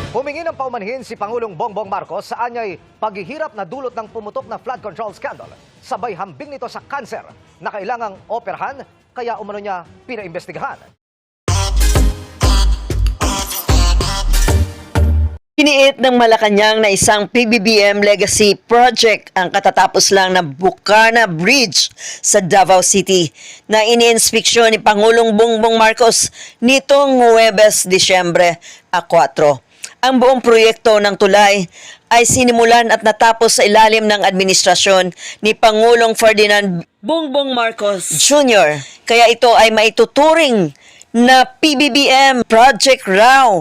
Humingi ng paumanhin si Pangulong Bongbong Marcos sa anyay paghihirap na dulot ng pumutok na flood control scandal. Sabay hambing nito sa kanser na kailangang operahan kaya umano niya pinaimbestigahan. Iniit ng Malacanang na isang PBBM legacy project ang katatapos lang na Bukana Bridge sa Davao City na iniinspeksyon ni Pangulong Bongbong Marcos nitong Huwebes, Disyembre 4. Ang buong proyekto ng tulay ay sinimulan at natapos sa ilalim ng administrasyon ni Pangulong Ferdinand Bongbong Marcos Jr. Kaya ito ay maituturing na PBBM project raw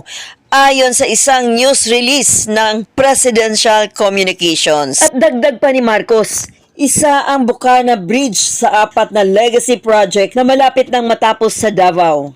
ayon sa isang news release ng Presidential Communications. At dagdag pa ni Marcos, isa ang Bukana Bridge sa 4 na legacy project na malapit nang matapos sa Davao.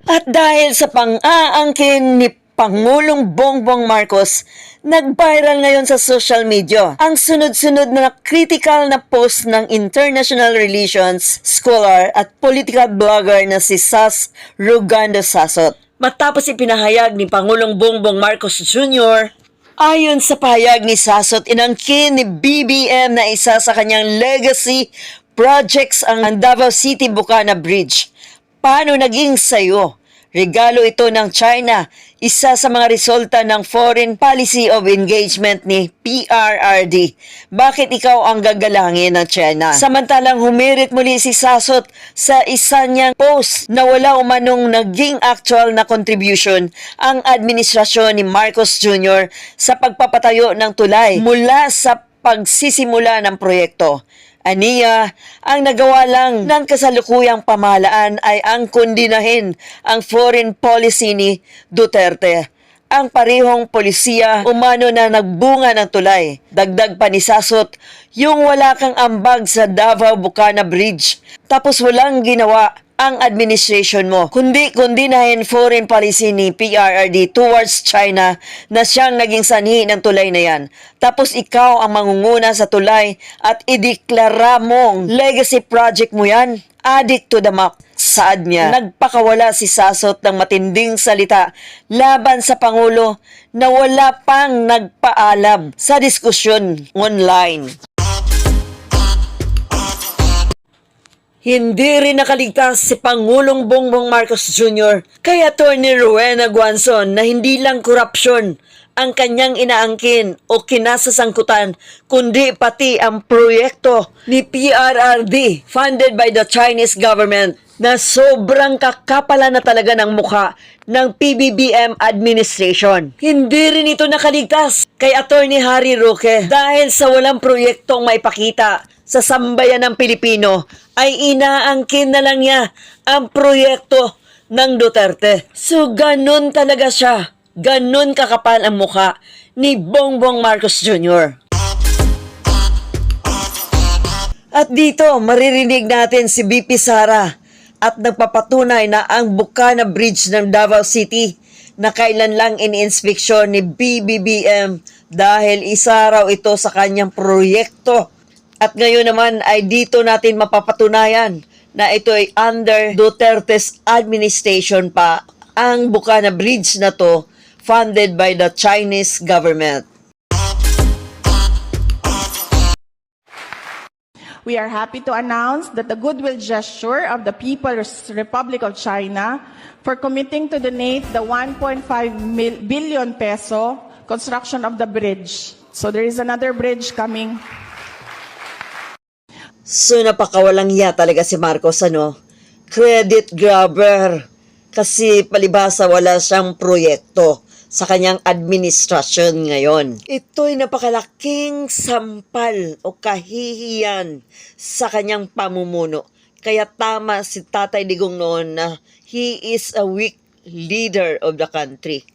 At dahil sa pang-aangkin ni Pangulong Bongbong Marcos, nag-viral ngayon sa social media ang sunod-sunod na critical na post ng international relations scholar at political blogger na si Sas Rugando Sasot. Matapos ipinahayag ni Pangulong Bongbong Marcos Jr., ayon sa pahayag ni Sasot, inangkin ni BBM na isa sa kanyang legacy projects ang Davao City Bukana Bridge. Paano naging sayo? Regalo ito ng China, isa sa mga resulta ng Foreign Policy of Engagement ni PRRD. Bakit ikaw ang gagalangin ng China? Samantalang humirit muli si Sasot sa isa niyang post na wala umanong naging actual na contribution ang administrasyon ni Marcos Jr. sa pagpapatayo ng tulay mula sa pagsisimula ng proyekto. Aniya, ang nagawa lang ng kasalukuyang pamahalaan ay ang kondinahin ang foreign policy ni Duterte. Ang parehong polisiya umano na nagbunga ng tulay. Dagdag pa ni Sasot, yung wala kang ambag sa Davao Bukana Bridge tapos walang ginawa ang administration mo, kundi kondinahin foreign policy ni PRRD towards China na siyang naging sanhi ng tulay na yan. Tapos ikaw ang mangunguna sa tulay at ideklara mong legacy project mo yan. Addict to the map. Saad niya, nagpakawala si Sasot ng matinding salita laban sa Pangulo na wala pang nagpaalam sa diskusyon online. Hindi rin nakaligtas si Pangulong Bongbong Marcos Jr. kay Atty. Rowena Guanzon na hindi lang korupsyon ang kanyang inaangkin o kinasasangkutan, kundi pati ang proyekto ni PRRD funded by the Chinese government na sobrang kakapala na talaga ng mukha ng PBBM administration. Hindi rin ito nakaligtas kay Atty. Harry Roque dahil sa walang proyektong maipakita sa sambayan ng Pilipino ay inaangkin na lang niya ang proyekto ng Duterte. So ganun talaga siya. Ganun kakapal ang mukha ni Bongbong Marcos Jr. At dito maririnig natin si BP Sara at nagpapatunay na ang Bukana Bridge ng Davao City na kailan lang iniinspeksyon ni BBBM dahil isa raw ito sa kanyang proyekto. At ngayon naman ay dito natin mapapatunayan na ito ay under Duterte's administration pa ang Bukana Bridge na to funded by the Chinese government. We are happy to announce that the goodwill gesture of the People's Republic of China for committing to donate the 1.5 billion peso construction of the bridge. So there is another bridge coming. So napakawalang iya talaga si Marcos, ano? Credit grabber. Kasi palibhasa wala siyang proyekto sa kanyang administrasyon ngayon. Ito'y napakalaking sampal o kahihiyan sa kanyang pamumuno. Kaya tama si Tatay Digong noon na he is a weak leader of the country.